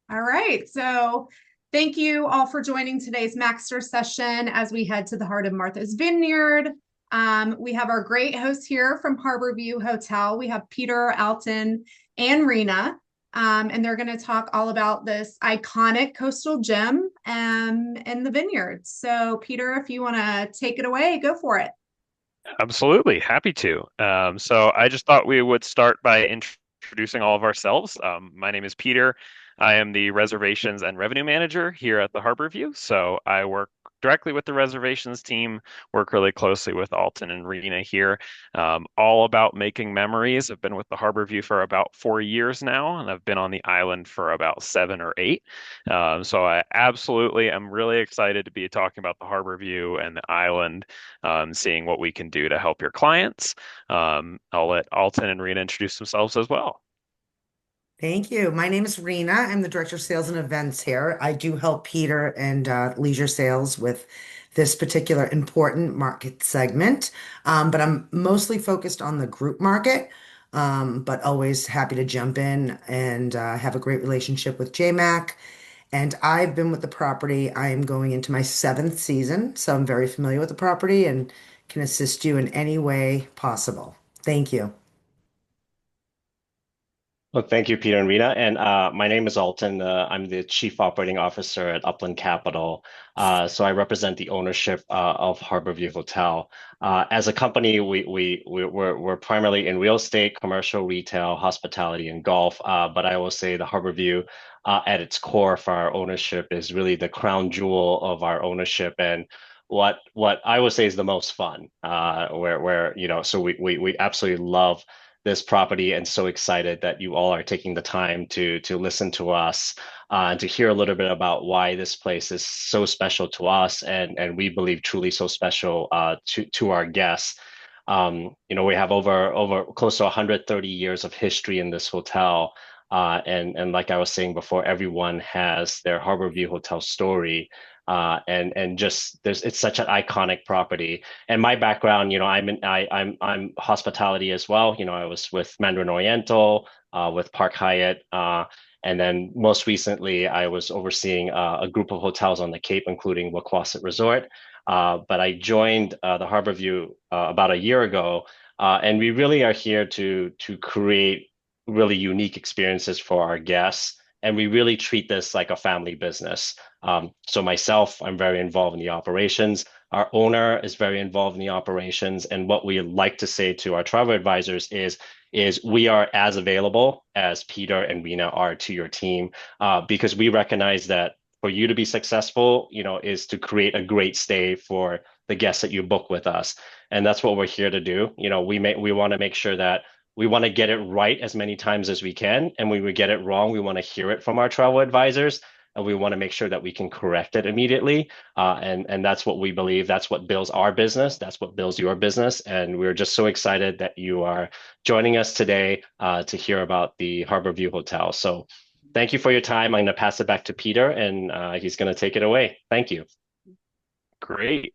All right. So thank you all for joining today's MAK.STERS session as we head to the heart of Martha's Vineyard. We have our great hosts here from Harborview Hotel. We have Peter, Alton, and Rena. And they're going to talk all about this iconic coastal gem in the vineyards. So, Peter, if you want to take it away, go for it. Absolutely, happy to. So I just thought we would start by introducing all of ourselves. My name is Peter. I am the reservations and revenue manager here at the Harborview. So I work directly with the reservations team, work really closely with Alton and Rena here, all about making memories. I've been with the Harborview for about 4 years now, and I've been on the island for about 7 or 8. So I absolutely am really excited to be talking about the Harborview and the island, seeing what we can do to help your clients. I'll let Alton and Rena introduce themselves as well. Thank you. My name is Rena. I'm the Director of Sales and Events here. I do help Peter and Leisure Sales with this particular important market segment, but I'm mostly focused on the group market, but always happy to jump in and have a great relationship with J.MAK. And I've been with the property. I am going into my seventh season, so I'm very familiar with the property and can assist you in any way possible. Thank you. Well, thank you, Peter and Rita. And my name is Alton. I'm the Chief Operating Officer at Upland Capital. So I represent the ownership of Harborview Hotel. As a company, we're primarily in real estate, commercial, retail, hospitality, and golf. But I will say the Harborview, at its core for our ownership, is really the crown jewel of our ownership and what I would say is the most fun. So we absolutely love this property and so excited that you all are taking the time to listen to us and to hear a little bit about why this place is so special to us and we believe truly so special to our guests. We have over close to 130 years of history in this hotel. And like I was saying before, everyone has their Harborview Hotel story. And just it's such an iconic property. And my background, I'm hospitality as well. I was with Mandarin Oriental, with Park Hyatt, and then most recently I was overseeing a group of hotels on the Cape, including Wequassett Resort. But I joined the Harborview about a year ago, and we really are here to create really unique experiences for our guests. And we really treat this like a family business. So myself, I'm very involved in the operations. Our owner is very involved in the operations. And what we like to say to our travel advisors is we are as available as Peter and Rena are to your team, because we recognize that for you to be successful, is to create a great stay for the guests that you book with us. And that's what we're here to do. We want to make sure that we want to get it right as many times as we can. And when we get it wrong, we want to hear it from our travel advisors and we want to make sure that we can correct it immediately. And that's what we believe. That's what builds our business. That's what builds your business. And we're just so excited that you are joining us today to hear about the Harborview Hotel. So thank you for your time. I'm going to pass it back to Peter and he's going to take it away. Thank you. Great.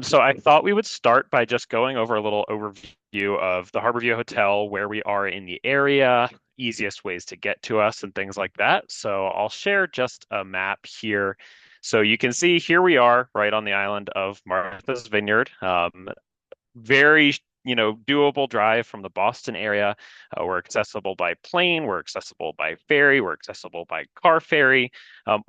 So I thought we would start by just going over a little overview of the Harborview Hotel, where we are in the area, easiest ways to get to us, and things like that. So I'll share just a map here. So you can see here we are right on the island of Martha's Vineyard. Very, doable drive from the Boston area. We're accessible by plane, we're accessible by ferry, we're accessible by car ferry,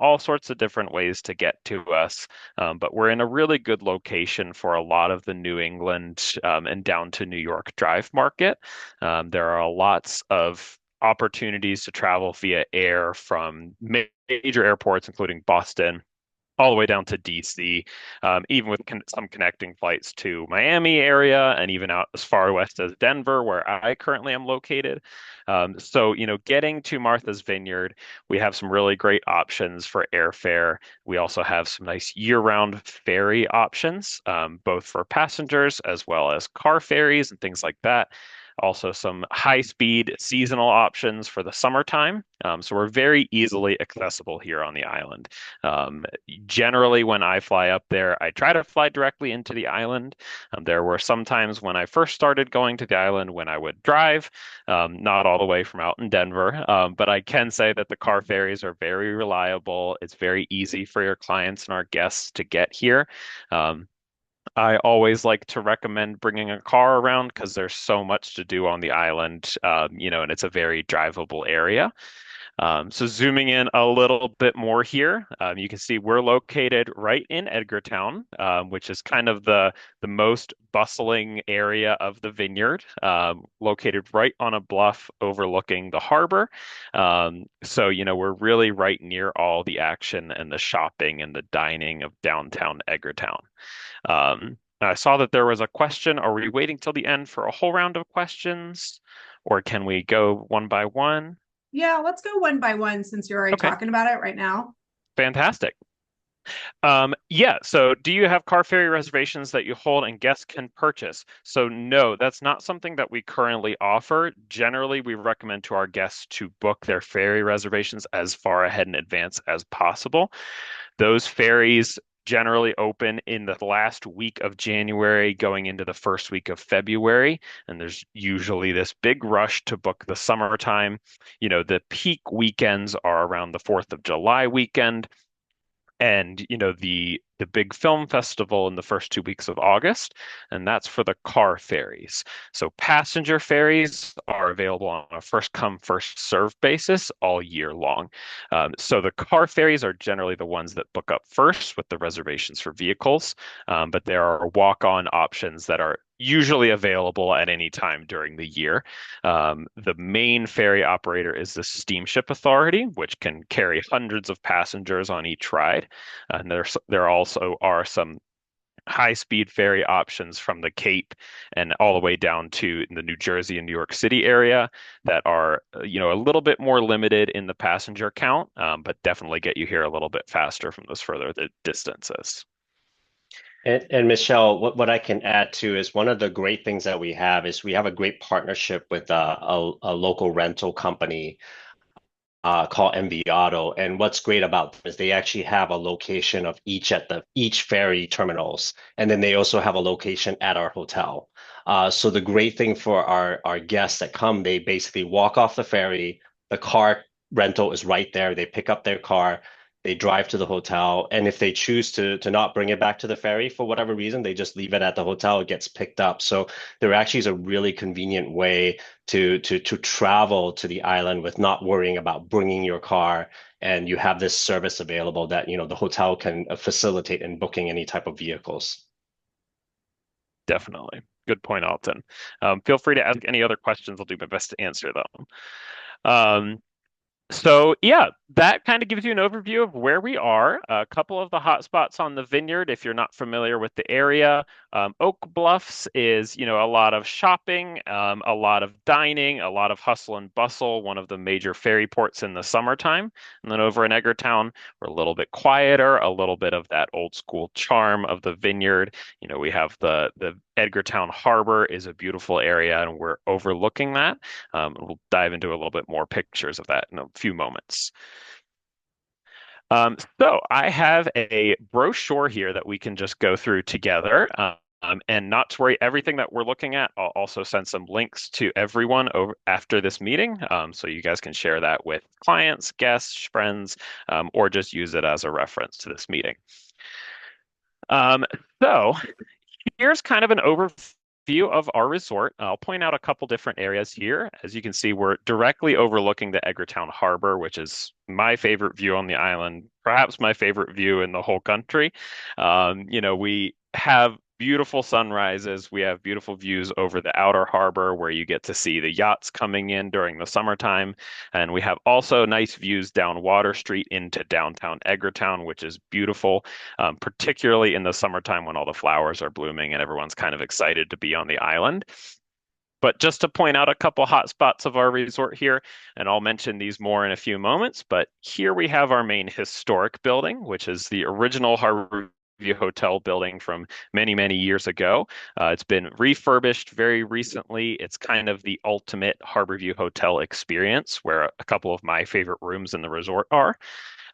all sorts of different ways to get to us. But we're in a really good location for a lot of the New England and down to New York drive market. There are lots of opportunities to travel via air from major airports, including Boston, all the way down to DC, even with some connecting flights to Miami area and even out as far west as Denver, where I currently am located. So, getting to Martha's Vineyard, we have some really great options for airfare. We also have some nice year-round ferry options, both for passengers as well as car ferries and things like that. also some high-speed seasonal options for the summertime. So we're very easily accessible here on the island. Generally, when I fly up there, I try to fly directly into the island. There were some times when I first started going to the island when I would drive, not all the way from out in Denver, but I can say that the car ferries are very reliable. It's very easy for your clients and our guests to get here. Um, I always like to recommend bringing a car around because there's so much to do on the island, and it's a very drivable area. So zooming in a little bit more here, you can see we're located right in Edgartown, which is kind of the most bustling area of the vineyard, located right on a bluff overlooking the harbor. So we're really right near all the action and the shopping and the dining of downtown Edgartown. I saw that there was a question. Are we waiting till the end for a whole round of questions, or can we go one by one? Yeah, let's go one by one since you're already Okay, talking about it right now. fantastic. Yeah, so do you have car ferry reservations that you hold and guests can purchase? So no, that's not something that we currently offer. Generally, we recommend to our guests to book their ferry reservations as far ahead in advance as possible. Those ferries generally open in the last week of January, going into the first week of February. And there's usually this big rush to book the summertime. The peak weekends are around the 4th of July weekend and the big film festival in the first 2 weeks of August, and that's for the car ferries. So passenger ferries are available on a first come first serve basis all year long. So the car ferries are generally the ones that book up first with the reservations for vehicles, but there are walk-on options that are usually available at any time during the year. The main ferry operator is the Steamship Authority, which can carry hundreds of passengers on each ride. And there also are some high-speed ferry options from the Cape and all the way down to the New Jersey and New York City area that are, a little bit more limited in the passenger count, but definitely get you here a little bit faster from those further distances. And Michelle, what I can add to is one of the great things that we have is we have a great partnership with a local rental company called MV Auto. And what's great about them is they actually have a location of each ferry terminals, and then they also have a location at our hotel. So the great thing for our guests that come, they basically walk off the ferry, the car rental is right there. They pick up their car, they drive to the hotel, and if they choose to not bring it back to the ferry for whatever reason, they just leave it at the hotel. It gets picked up. So there actually is a really convenient way to travel to the island with not worrying about bringing your car, and you have this service available that the hotel can facilitate in booking any type of vehicles. Definitely. Good point, Alton. Feel free to ask any other questions. I'll do my best to answer them. So yeah, that kind of gives you an overview of where we are. A couple of the hot spots on the vineyard, if you're not familiar with the area. Oak Bluffs is, a lot of shopping, a lot of dining, a lot of hustle and bustle, one of the major ferry ports in the summertime. And then over in Edgartown, we're a little bit quieter, a little bit of that old school charm of the vineyard. We have the Edgartown Harbor is a beautiful area, and we're overlooking that. We'll dive into a little bit more pictures of that in a few moments. So I have a brochure here that we can just go through together. And not to worry, everything that we're looking at, I'll also send some links to everyone over after this meeting, so you guys can share that with clients, guests, friends, or just use it as a reference to this meeting. So here's kind of an overview of our resort. I'll point out a couple different areas here. As you can see, we're directly overlooking the Edgartown Harbor, which is my favorite view on the island, perhaps my favorite view in the whole country. We have beautiful sunrises. We have beautiful views over the outer harbor where you get to see the yachts coming in during the summertime. And we have also nice views down Water Street into downtown Edgartown, which is beautiful, particularly in the summertime when all the flowers are blooming and everyone's kind of excited to be on the island. But just to point out a couple hot spots of our resort here, and I'll mention these more in a few moments, but here we have our main historic building, which is the original Harbor View Hotel building from many, many years ago. It's been refurbished very recently. It's kind of the ultimate Harborview Hotel experience where a couple of my favorite rooms in the resort are.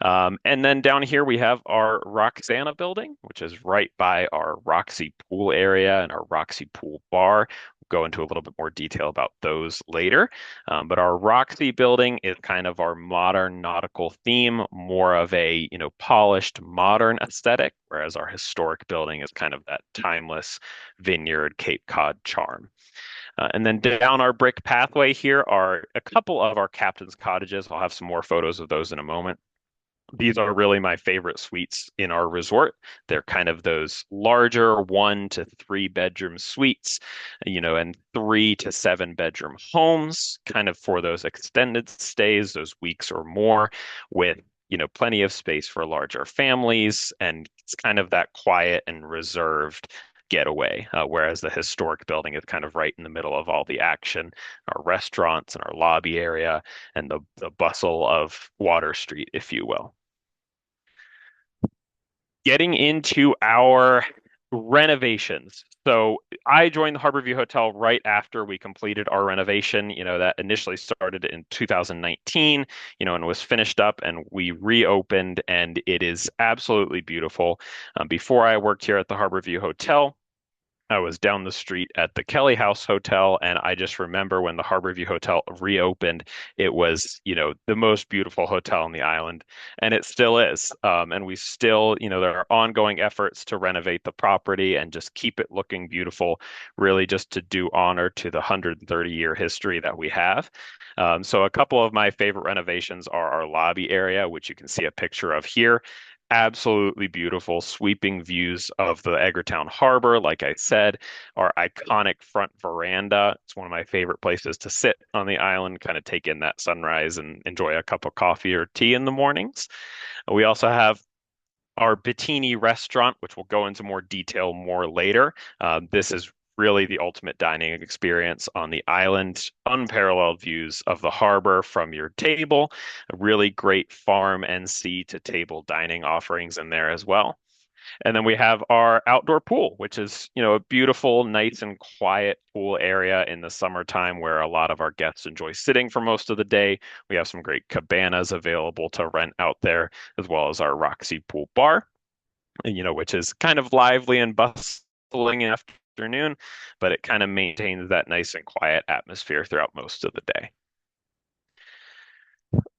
And then down here we have our Roxana building, which is right by our Roxy pool area and our Roxy pool bar. We'll go into a little bit more detail about those later. But our Roxy building is kind of our modern nautical theme, more of a, polished modern aesthetic, whereas our historic building is kind of that timeless vineyard Cape Cod charm. And then down our brick pathway here are a couple of our captain's cottages. I'll have some more photos of those in a moment. These are really my favorite suites in our resort. They're kind of those larger 1 to 3 bedroom suites, and 3 to 7 bedroom homes, kind of for those extended stays, those weeks or more, with plenty of space for larger families. And it's kind of that quiet and reserved getaway, whereas the historic building is kind of right in the middle of all the action, our restaurants and our lobby area, and the bustle of Water Street, if you will. Getting into our renovations. So I joined the Harborview Hotel right after we completed our renovation. That initially started in 2019, and was finished up, and we reopened, and it is absolutely beautiful. Before I worked here at the Harborview Hotel, I was down the street at the Kelly House Hotel, and I just remember when the Harborview Hotel reopened, it was, the most beautiful hotel on the island, and it still is. And we still, there are ongoing efforts to renovate the property and just keep it looking beautiful, really just to do honor to the 130-year history that we have. So a couple of my favorite renovations are our lobby area, which you can see a picture of here. Absolutely beautiful, sweeping views of the Edgartown Harbor. Like I said, our iconic front veranda. It's one of my favorite places to sit on the island, kind of take in that sunrise and enjoy a cup of coffee or tea in the mornings. We also have our Bettini restaurant, which we'll go into more detail more later. This is really the ultimate dining experience on the island. Unparalleled views of the harbor from your table. A really great farm and sea to table dining offerings in there as well. And then we have our outdoor pool, which is, a beautiful, nice and quiet pool area in the summertime where a lot of our guests enjoy sitting for most of the day. We have some great cabanas available to rent out there, as well as our Roxy pool bar, which is kind of lively and bustling in the afternoon, but it kind of maintains that nice and quiet atmosphere throughout most of the day.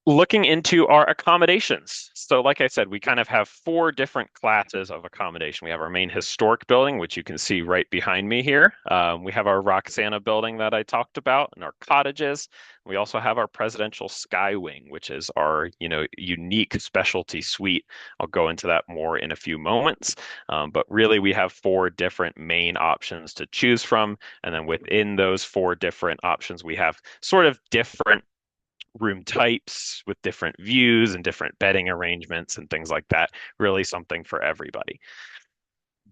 Looking into our accommodations. So like I said, we kind of have 4 different classes of accommodation. We have our main historic building, which you can see right behind me here. We have our Roxana building that I talked about and our cottages. We also have our presidential sky wing, which is our, unique specialty suite. I'll go into that more in a few moments. But really we have 4 different main options to choose from. And then within those 4 different options, we have sort of different room types with different views and different bedding arrangements and things like that. Really something for everybody.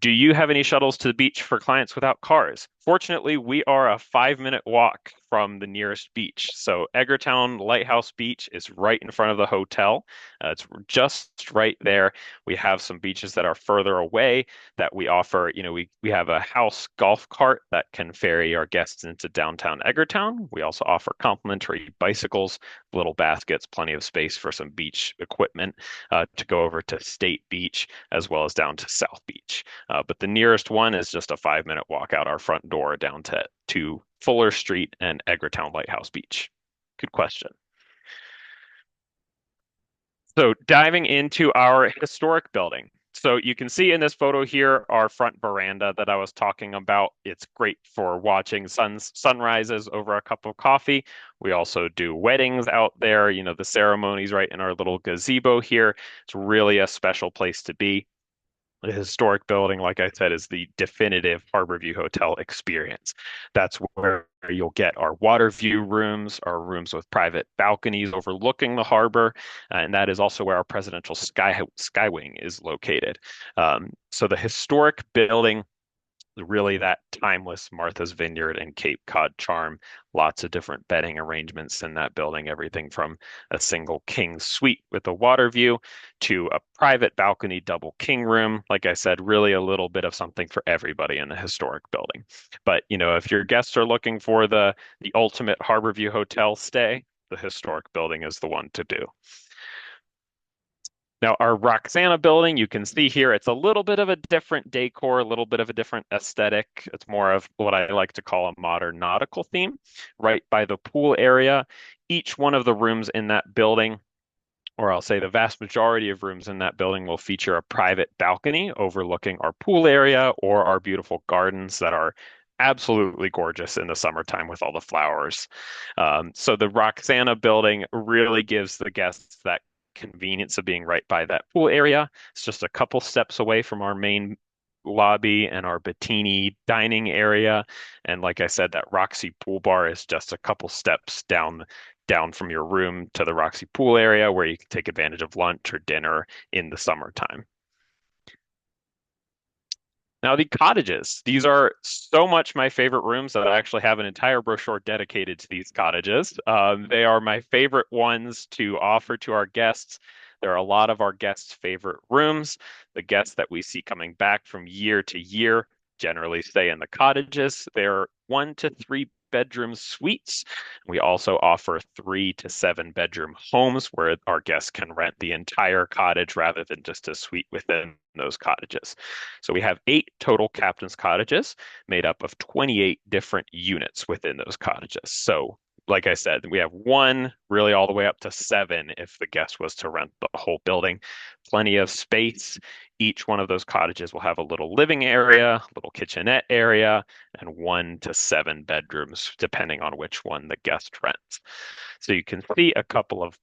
Do you have any shuttles to the beach for clients without cars? Fortunately, we are a 5-minute walk from the nearest beach. So Edgartown Lighthouse Beach is right in front of the hotel. It's just right there. We have some beaches that are further away that we offer. We have a house golf cart that can ferry our guests into downtown Edgartown. We also offer complimentary bicycles, little baskets, plenty of space for some beach equipment to go over to State Beach as well as down to South Beach. But the nearest one is just a 5-minute walk out our front door down to Fuller Street and Edgartown Lighthouse Beach. Good question. So diving into our historic building. So you can see in this photo here, our front veranda that I was talking about. It's great for watching sunrises over a cup of coffee. We also do weddings out there, the ceremonies right in our little gazebo here. It's really a special place to be. The historic building, like I said, is the definitive Harborview Hotel experience. That's where you'll get our water view rooms, our rooms with private balconies overlooking the harbor, and that is also where our presidential sky wing is located. So the historic building really that timeless Martha's Vineyard and Cape Cod charm. Lots of different bedding arrangements in that building, everything from a single king suite with a water view to a private balcony double king room. Like I said, really a little bit of something for everybody in the historic building. But, if your guests are looking for the ultimate Harborview Hotel stay, the historic building is the one to do. Now, our Roxana building, you can see here, it's a little bit of a different decor, a little bit of a different aesthetic. It's more of what I like to call a modern nautical theme, right by the pool area. Each one of the rooms in that building, or I'll say the vast majority of rooms in that building, will feature a private balcony overlooking our pool area or our beautiful gardens that are absolutely gorgeous in the summertime with all the flowers. So the Roxana building really gives the guests that convenience of being right by that pool area. It's just a couple steps away from our main lobby and our Bettini dining area. And like I said, that Roxy pool bar is just a couple steps down from your room to the Roxy pool area where you can take advantage of lunch or dinner in the summertime. Now, the cottages. These are so much my favorite rooms that I actually have an entire brochure dedicated to these cottages. They are my favorite ones to offer to our guests. There are a lot of our guests' favorite rooms. The guests that we see coming back from year to year generally stay in the cottages. They're 1 to 3 bedroom suites. We also offer 3 to 7 bedroom homes where our guests can rent the entire cottage rather than just a suite within those cottages. So we have 8 total captain's cottages made up of 28 different units within those cottages. So like I said, we have 1 really all the way up to 7 if the guest was to rent the whole building. Plenty of space. Each one of those cottages will have a little living area, a little kitchenette area, and 1 to 7 bedrooms, depending on which one the guest rents. So you can see a couple of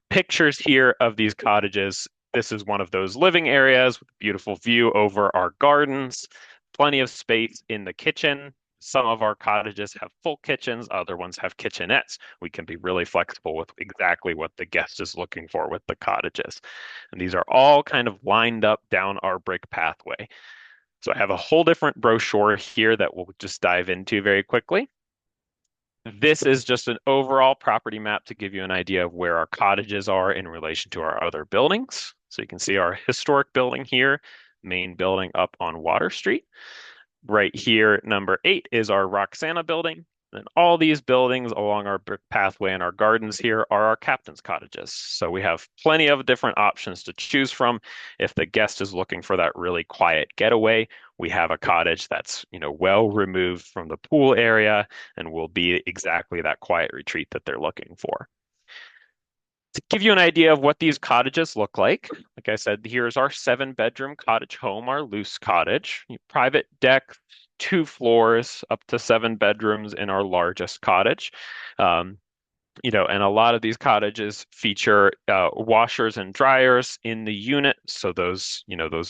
pictures here of these cottages. This is one of those living areas with a beautiful view over our gardens, plenty of space in the kitchen. Some of our cottages have full kitchens, other ones have kitchenettes. We can be really flexible with exactly what the guest is looking for with the cottages. And these are all kind of lined up down our brick pathway. So I have a whole different brochure here that we'll just dive into very quickly. This is just an overall property map to give you an idea of where our cottages are in relation to our other buildings. So you can see our historic building here, main building up on Water Street. Right here, number 8 is our Roxana building. And all these buildings along our brick pathway and our gardens here are our captain's cottages. So we have plenty of different options to choose from. If the guest is looking for that really quiet getaway, we have a cottage that's, well removed from the pool area and will be exactly that quiet retreat that they're looking for. To give you an idea of what these cottages look like I said, here's our 7 bedroom cottage home, our loose cottage. Private deck, 2 floors, up to 7 bedrooms in our largest cottage. And a lot of these cottages feature washers and dryers in the unit. So those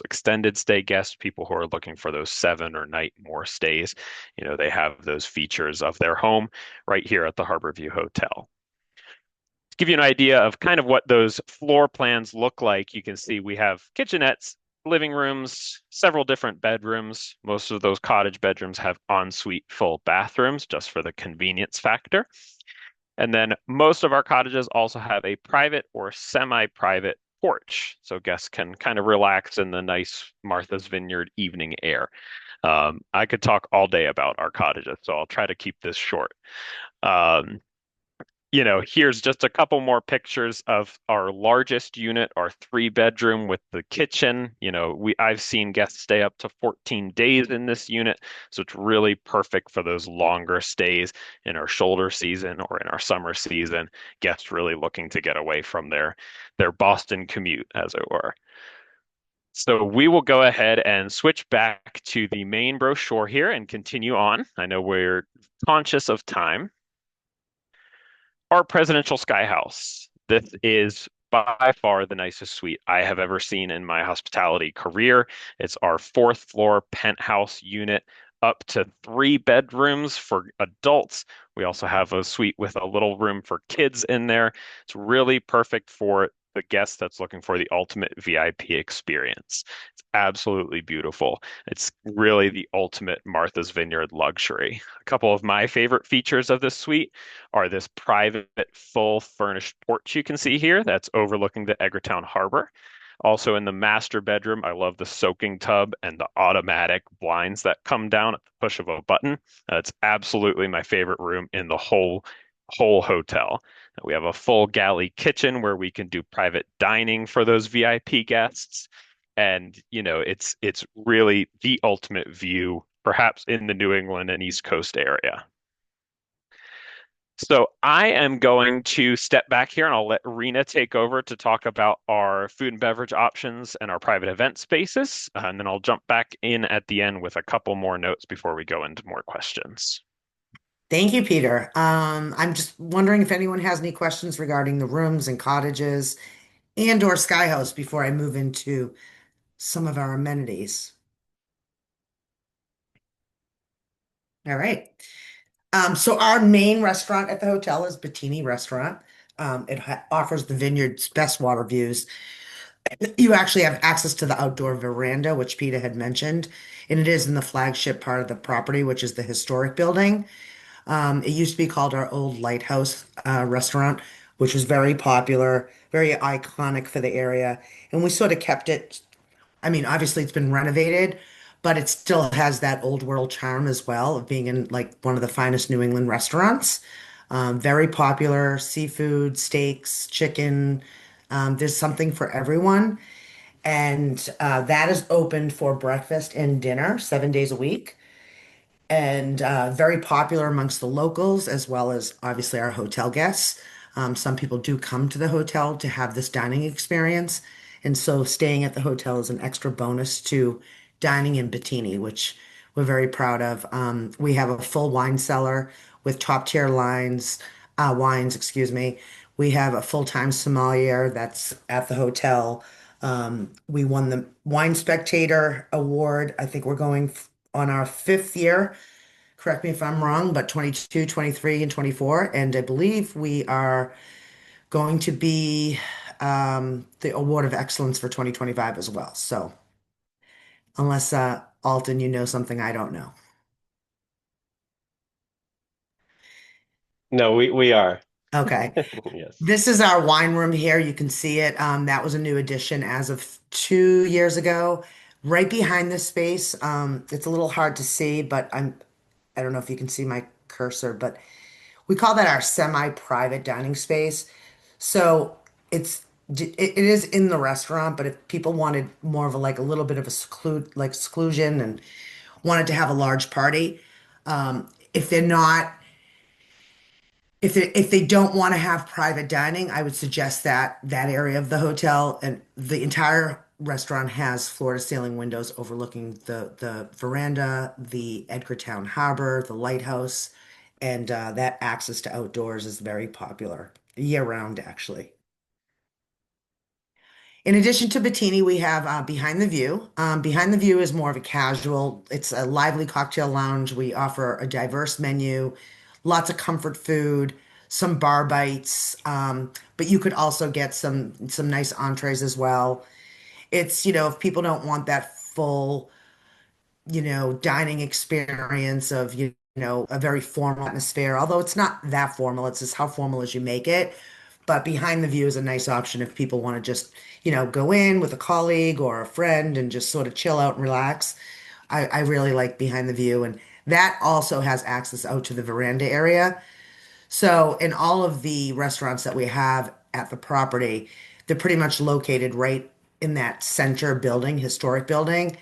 extended stay guests, people who are looking for those 7 or night more stays, they have those features of their home right here at the Harborview Hotel. Give you an idea of kind of what those floor plans look like, you can see we have kitchenettes, living rooms, several different bedrooms. Most of those cottage bedrooms have ensuite full bathrooms just for the convenience factor. And then most of our cottages also have a private or semi-private porch, so guests can kind of relax in the nice Martha's Vineyard evening air. I could talk all day about our cottages, so I'll try to keep this short. Here's just a couple more pictures of our largest unit, our 3 bedroom with the kitchen. I've seen guests stay up to 14 days in this unit, so it's really perfect for those longer stays in our shoulder season or in our summer season. Guests really looking to get away from their Boston commute, as it were. So we will go ahead and switch back to the main brochure here and continue on. I know we're conscious of time. Our presidential sky house. This is by far the nicest suite I have ever seen in my hospitality career. It's our 4th floor penthouse unit, up to 3 bedrooms for adults. We also have a suite with a little room for kids in there. It's really perfect for the guest that's looking for the ultimate VIP experience. It's absolutely beautiful. It's really the ultimate Martha's Vineyard luxury. A couple of my favorite features of this suite are this private, full furnished porch you can see here that's overlooking the Edgartown Harbor. Also in the master bedroom, I love the soaking tub and the automatic blinds that come down at the push of a button. It's absolutely my favorite room in the whole hotel. We have a full galley kitchen where we can do private dining for those VIP guests. And, it's really the ultimate view, perhaps in the New England and East Coast area. So I am going to step back here and I'll let Rena take over to talk about our food and beverage options and our private event spaces. And then I'll jump back in at the end with a couple more notes before we go into more questions. Thank you, Peter. I'm just wondering if anyone has any questions regarding the rooms and cottages and or Sky House before I move into some of our amenities. All right. So our main restaurant at the hotel is Bettini Restaurant. It offers the vineyard's best water views. You actually have access to the outdoor veranda, which Peter had mentioned, and it is in the flagship part of the property, which is the historic building. It used to be called our Old Lighthouse restaurant, which was very popular, very iconic for the area. And we sort of kept it. I mean, obviously it's been renovated, but it still has that old world charm as well of being in like one of the finest New England restaurants. Very popular, seafood, steaks, chicken. There's something for everyone. And that is open for breakfast and dinner 7 days a week and very popular amongst the locals as well as obviously our hotel guests. Some people do come to the hotel to have this dining experience, and so staying at the hotel is an extra bonus to dining in Bettini, which we're very proud of. We have a full wine cellar with top tier wines, excuse me. We have a full-time sommelier that's at the hotel. We won the Wine Spectator Award. I think we're going on our fifth year. Correct me if I'm wrong, but 22, 23, and 24. And I believe we are going to be the Award of Excellence for 2025 as well. So unless Alton, you know something I don't know. No, we are. Okay. Yes. This is our wine room here. You can see it. That was a new addition as of 2 years ago. Right behind this space, it's a little hard to see, but I don't know if you can see my cursor, but we call that our semi-private dining space. So it is in the restaurant, but if people wanted more of a like a little bit of a seclusion and wanted to have a large party, if they're not if they don't want to have private dining, I would suggest that area of the hotel and the entire restaurant has floor to ceiling windows overlooking the veranda, the Edgartown Harbor, the lighthouse, and that access to outdoors is very popular year round, actually. In addition to Bettini, we have Behind the View. Behind the View is more of a casual, it's a lively cocktail lounge. We offer a diverse menu, lots of comfort food, some bar bites, but you could also get some nice entrees as well. It's, if people don't want that full dining experience of, a very formal atmosphere, although it's not that formal, it's just how formal as you make it. But Behind the View is a nice option if people want to just, go in with a colleague or a friend and just sort of chill out and relax. I really like Behind the View, and that also has access out to the veranda area. So, in all of the restaurants that we have at the property, they're pretty much located right in that center building, historic building,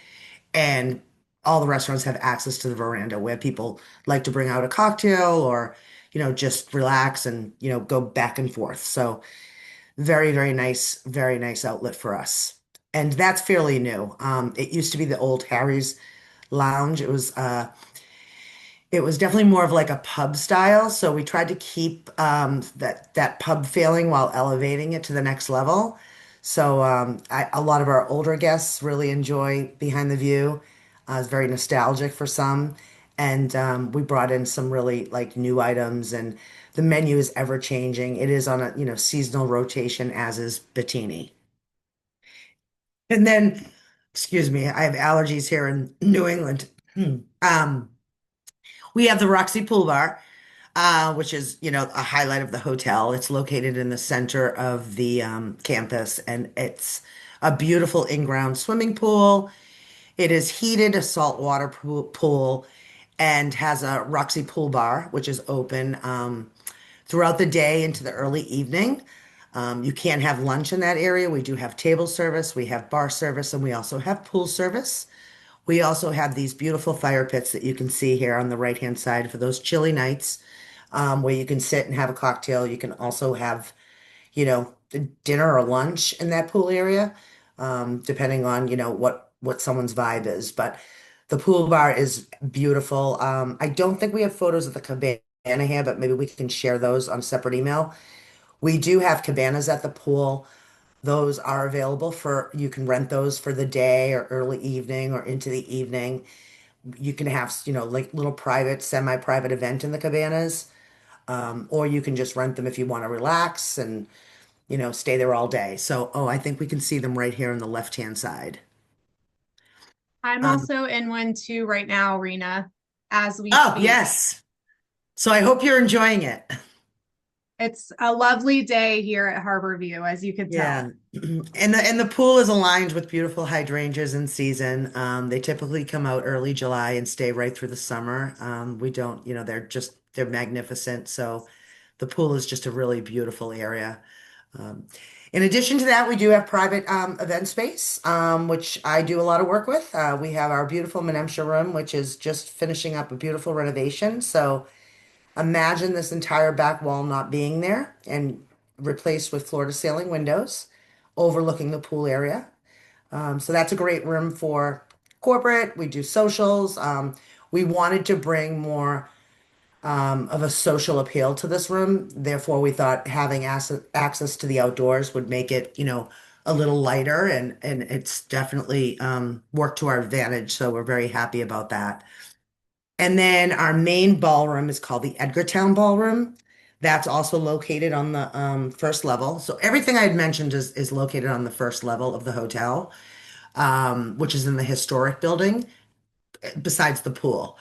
and all the restaurants have access to the veranda where people like to bring out a cocktail or, just relax and, go back and forth. So, very nice outlet for us. And that's fairly new. It used to be the old Harry's Lounge. It was definitely more of like a pub style, so we tried to keep that pub feeling while elevating it to the next level. So a lot of our older guests really enjoy Behind the View. It's very nostalgic for some, and we brought in some really like new items, and the menu is ever changing. It is on a, seasonal rotation, as is Bettini. And then, excuse me, I have allergies here in New England. Um, we have the Roxy Pool Bar, which is, a highlight of the hotel. It's located in the center of the campus, and it's a beautiful in-ground swimming pool. It is heated, a saltwater pool, and has a Roxy Pool Bar, which is open throughout the day into the early evening. You can have lunch in that area. We do have table service, we have bar service, and we also have pool service. We also have these beautiful fire pits that you can see here on the right-hand side for those chilly nights, where you can sit and have a cocktail. You can also have, dinner or lunch in that pool area, depending on, what someone's vibe is. But the pool bar is beautiful. I don't think we have photos of the cabana here, but maybe we can share those on a separate email. We do have cabanas at the pool. Those are available for, you can rent those for the day or early evening or into the evening. You can have, like little private, semi-private event in the cabanas. Or you can just rent them if you want to relax and, stay there all day. So, oh, I think we can see them right here on the left-hand side. I'm Um, also in one too right now, Rena, as we oh, speak. yes. So I hope you're enjoying it. It's a lovely day here at Harborview, as you could Yeah. tell. And the pool is aligned with beautiful hydrangeas in season. They typically come out early July and stay right through the summer. We don't, they're magnificent. So the pool is just a really beautiful area. Um, in addition to that, we do have private event space, which I do a lot of work with. We have our beautiful Menemsha room, which is just finishing up a beautiful renovation. So imagine this entire back wall not being there and replaced with floor to ceiling windows overlooking the pool area. So that's a great room for corporate. We do socials. We wanted to bring more of a social appeal to this room. Therefore, we thought having access to the outdoors would make it, a little lighter, and it's definitely worked to our advantage. So we're very happy about that. And then our main ballroom is called the Edgartown Ballroom. That's also located on the first level. So everything I had mentioned is located on the first level of the hotel, which is in the historic building, besides the pool.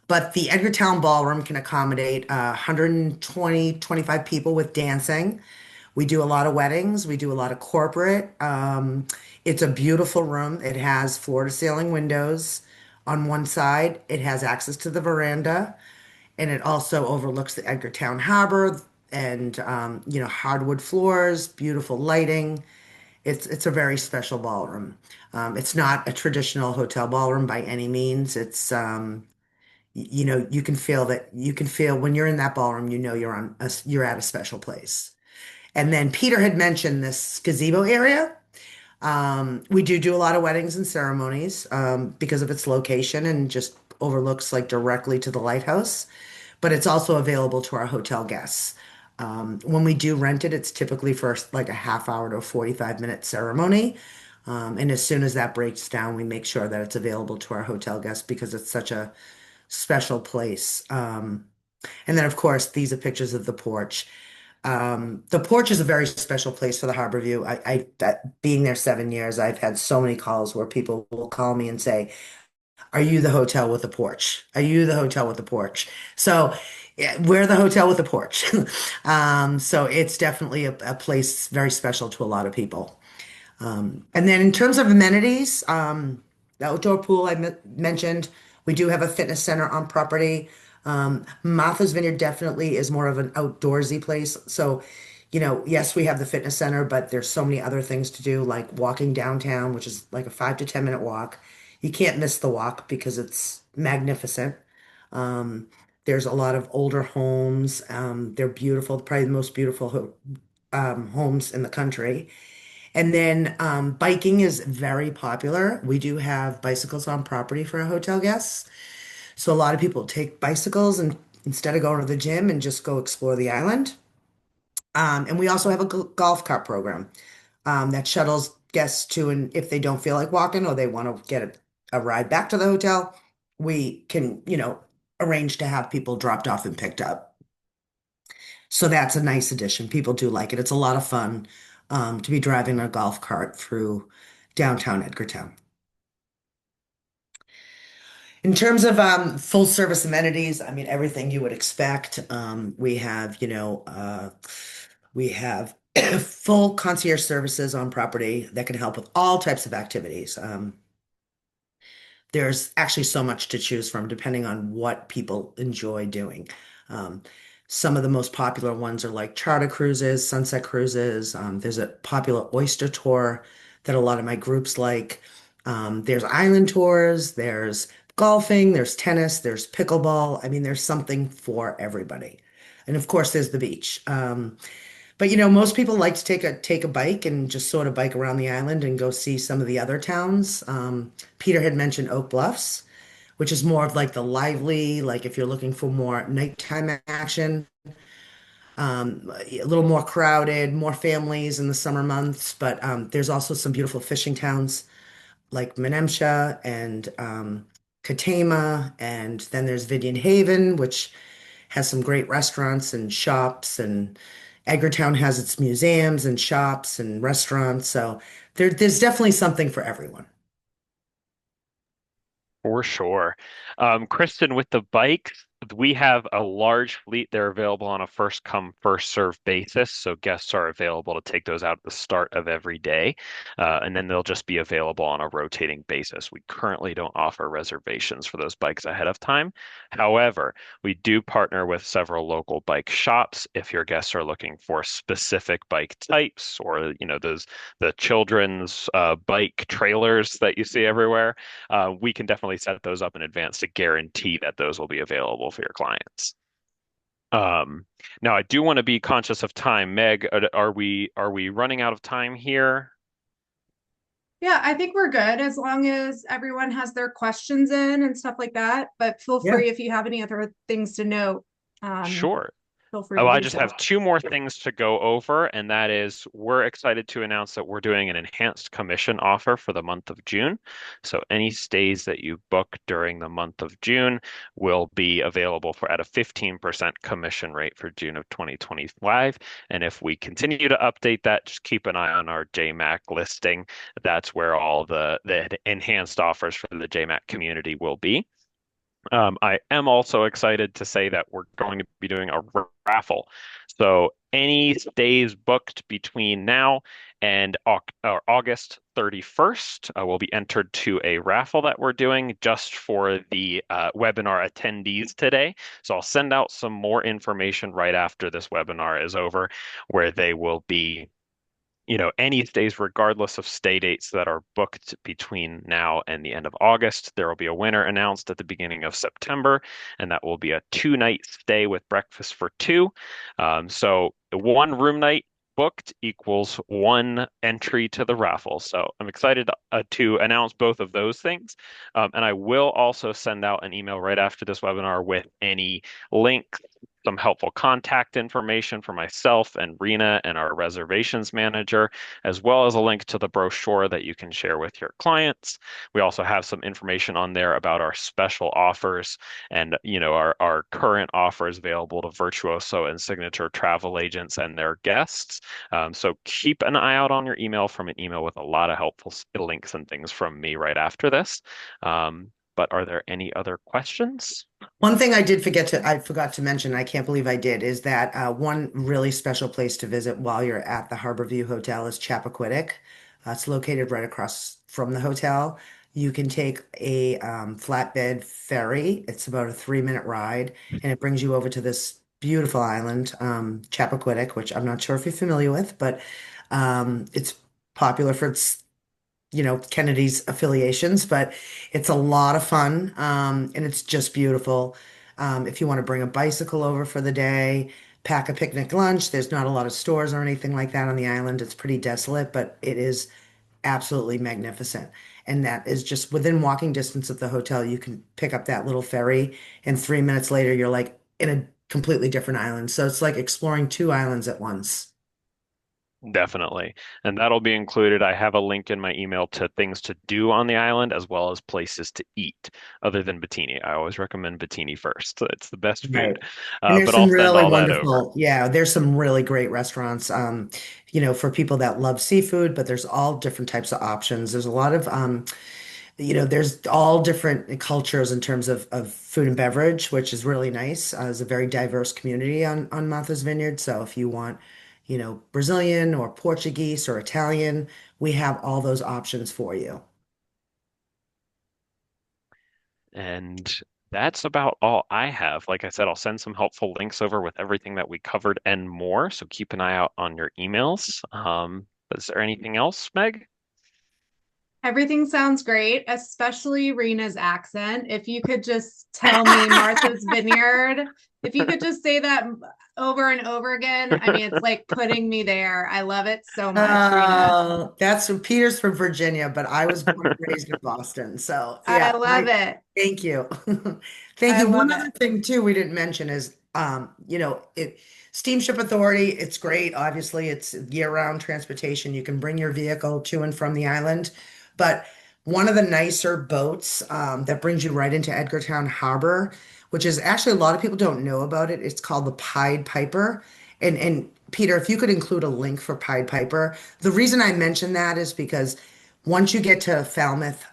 But the Edgartown Ballroom can accommodate 120, 25 people with dancing. We do a lot of weddings. We do a lot of corporate. It's a beautiful room. It has floor to ceiling windows on one side. It has access to the veranda, and it also overlooks the Edgartown Harbor and hardwood floors, beautiful lighting. It's a very special ballroom. It's not a traditional hotel ballroom by any means. It's you can feel when you're in that ballroom, you're at a special place. And then Peter had mentioned this gazebo area. We do a lot of weddings and ceremonies because of its location and just overlooks like directly to the lighthouse, but it's also available to our hotel guests. When we do rent it, it's typically for like a half hour to a 45-minute ceremony. And as soon as that breaks down, we make sure that it's available to our hotel guests because it's such a special place. And then, of course, these are pictures of the porch. The porch is a very special place for the Harbor View. Being there 7 years, I've had so many calls where people will call me and say, "Are you the hotel with the porch? Are you the hotel with the porch?" So yeah, we're the hotel with the porch. So it's definitely a place very special to a lot of people. And then in terms of amenities, the outdoor pool mentioned, we do have a fitness center on property. Martha's Vineyard definitely is more of an outdoorsy place. So, yes, we have the fitness center, but there's so many other things to do, like walking downtown, which is like a 5 to 10 minute walk. You can't miss the walk because it's magnificent. Um, there's a lot of older homes. They're beautiful, probably the most beautiful homes in the country. And then biking is very popular. We do have bicycles on property for our hotel guests. So a lot of people take bicycles and instead of going to the gym and just go explore the island. And we also have a golf cart program that shuttles guests to, and if they don't feel like walking or they want to get a ride back to the hotel, we can, arrange to have people dropped off and picked up. So that's a nice addition. People do like it. It's a lot of fun to be driving a golf cart through downtown Edgartown. In terms of full service amenities, I mean, everything you would expect. We have, we have full concierge services on property that can help with all types of activities. There's actually so much to choose from depending on what people enjoy doing. Um, some of the most popular ones are like charter cruises, sunset cruises. There's a popular oyster tour that a lot of my groups like. There's island tours, there's golfing, there's tennis, there's pickleball. I mean, there's something for everybody. And of course, there's the beach. But most people like to take a bike and just sort of bike around the island and go see some of the other towns. Peter had mentioned Oak Bluffs, which is more of like the lively, like if you're looking for more nighttime action, a little more crowded, more families in the summer months. But there's also some beautiful fishing towns like Menemsha and Katama, and then there's Vidian Haven, which has some great restaurants and shops, and Edgartown has its museums and shops and restaurants. So there's definitely something for everyone. For sure. Kristen, with the bikes, we have a large fleet. They're available on a first come, first served basis. So guests are available to take those out at the start of every day. And then they'll just be available on a rotating basis. We currently don't offer reservations for those bikes ahead of time. However, we do partner with several local bike shops if your guests are looking for specific bike types or, the children's bike trailers that you see everywhere. We can definitely set those up in advance to guarantee that those will be available for your clients. Um, Now, I do want to be conscious of time. Meg, are we running out of time here? Yeah, I think we're good as long as everyone has their questions in and stuff like that. But feel Yeah. free if you have any other things to note, um, Sure. feel free Oh, to I do just so. have two more things to go over, and that is we're excited to announce that we're doing an enhanced commission offer for the month of June. So any stays that you book during the month of June will be available for at a 15% commission rate for June of 2025. And if we continue to update that, just keep an eye on our JMAC listing. That's where all the enhanced offers for the JMAC community will be. I am also excited to say that we're going to be doing a raffle. So any stays booked between now and August 31st will be entered to a raffle that we're doing just for the webinar attendees today. So I'll send out some more information right after this webinar is over, where they will be any stays, regardless of stay dates that are booked between now and the end of August. There will be a winner announced at the beginning of September, and that will be a 2-night stay with breakfast for two. So the one room night booked equals one entry to the raffle. So I'm excited to announce both of those things. And I will also send out an email right after this webinar with any links, some helpful contact information for myself and Rena and our reservations manager, as well as a link to the brochure that you can share with your clients. We also have some information on there about our special offers and our current offers available to Virtuoso and Signature travel agents and their guests. So keep an eye out on your email from an email with a lot of helpful links and things from me right after this. But are there any other questions? One thing I forgot to mention, I can't believe I did, is that one really special place to visit while you're at the Harborview Hotel is Chappaquiddick. It's located right across from the hotel. You can take a flatbed ferry. It's about a 3-minute ride, and it brings you over to this beautiful island, Chappaquiddick, which I'm not sure if you're familiar with, but it's popular for its Kennedy's affiliations, but it's a lot of fun, and it's just beautiful. If you want to bring a bicycle over for the day, pack a picnic lunch, there's not a lot of stores or anything like that on the island. It's pretty desolate, but it is absolutely magnificent. And that is just within walking distance of the hotel. You can pick up that little ferry, and 3 minutes later, you're like in a completely different island. So it's like exploring two islands at once. Definitely. And that'll be included. I have a link in my email to things to do on the island as well as places to eat other than Bikini. I always recommend Bikini first. It's the best Right. food. And there's But some I'll send really all that over. wonderful, yeah, there's some really great restaurants, for people that love seafood, but there's all different types of options. There's a lot of, there's all different cultures in terms of food and beverage, which is really nice. It's a very diverse community on Martha's Vineyard. So if you want, Brazilian or Portuguese or Italian, we have all those options for you. And that's about all I have. Like I said, I'll send some helpful links over with everything that we covered and more. So keep an eye out on your emails. Is there anything else, Meg? Everything sounds great, especially Rena's accent. If you could just tell me Martha's Vineyard, if you could just say that over and over again, I mean, it's like putting me there. I love it so much, Rena. That's from Peter's from Virginia, but I was born and raised in Boston. So I yeah, love it. thank you. Thank I you. love One it. other thing too we didn't mention is Steamship Authority, it's great. Obviously, it's year-round transportation. You can bring your vehicle to and from the island. But one of the nicer boats that brings you right into Edgartown Harbor, which is actually a lot of people don't know about it. It's called the Pied Piper. And Peter, if you could include a link for Pied Piper. The reason I mention that is because once you get to Falmouth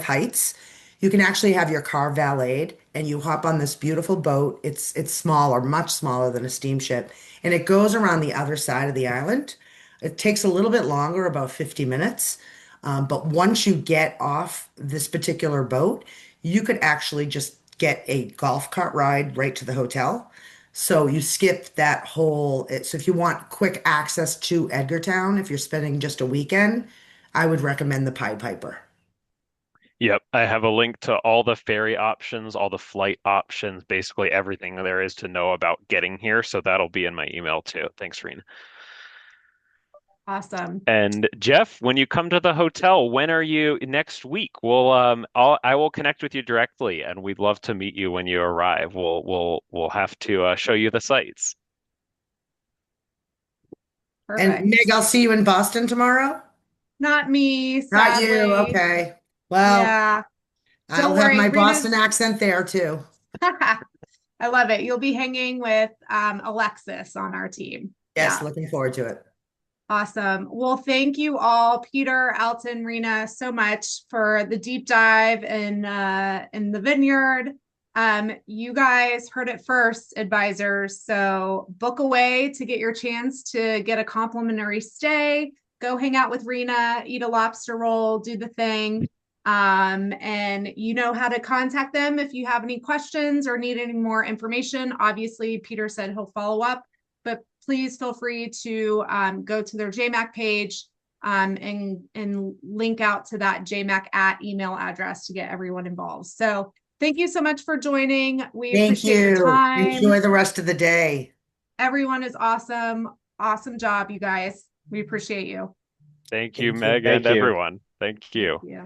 Heights, you can actually have your car valeted and you hop on this beautiful boat. It's smaller, much smaller than a steamship, and it goes around the other side of the island. It takes a little bit longer, about 50 minutes. But once you get off this particular boat, you could actually just get a golf cart ride right to the hotel. So you skip that whole. So if you want quick access to Edgartown, if you're spending just a weekend, I would recommend the Pied Piper. Yep, I have a link to all the ferry options, all the flight options, basically everything there is to know about getting here. So that'll be in my email too. Thanks, Rena. Awesome. And Jeff, when you come to the hotel, when are you next week? I will connect with you directly, and we'd love to meet you when you arrive. We'll have to show you the sights. And Meg, Perfect. I'll see you in Boston tomorrow. Not me, Not you. sadly. Okay. Well, Yeah. I'll Don't have worry. my Boston Rena's, accent there too. I love it. You'll be hanging with Alexis on our team. Yes, Yeah. looking forward to it. Awesome. Well, thank you all, Peter, Alton, Rena, so much for the deep dive in the vineyard. You guys heard it first, advisors. So book away to get your chance to get a complimentary stay. Go hang out with Rena, eat a lobster roll, do the thing. And you know how to contact them if you have any questions or need any more information. Obviously, Peter said he'll follow up, but please feel free to go to their J.MAK page and link out to that J.MAK at email address to get everyone involved. So thank you so much for joining. We Thank appreciate your you. time. Enjoy the rest of the day. Everyone is awesome. Awesome job, you guys. We appreciate you. Thank you, Thank you. Meg, and Thank you. everyone. Thank Thank you. you.